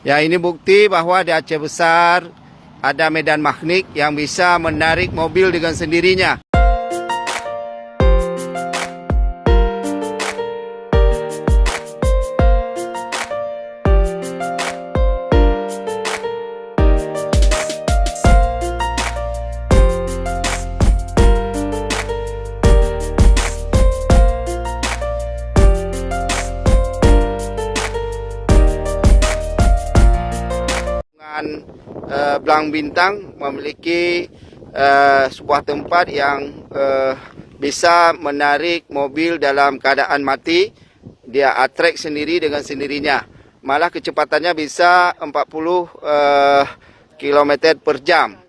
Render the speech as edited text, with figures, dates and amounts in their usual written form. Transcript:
Ya, ini bukti bahwa di Aceh Besar ada medan magnet yang bisa menarik mobil dengan sendirinya. Belang Bintang memiliki sebuah tempat yang bisa menarik mobil dalam keadaan mati. Dia attract sendiri dengan sendirinya. Malah kecepatannya bisa 40 km per jam.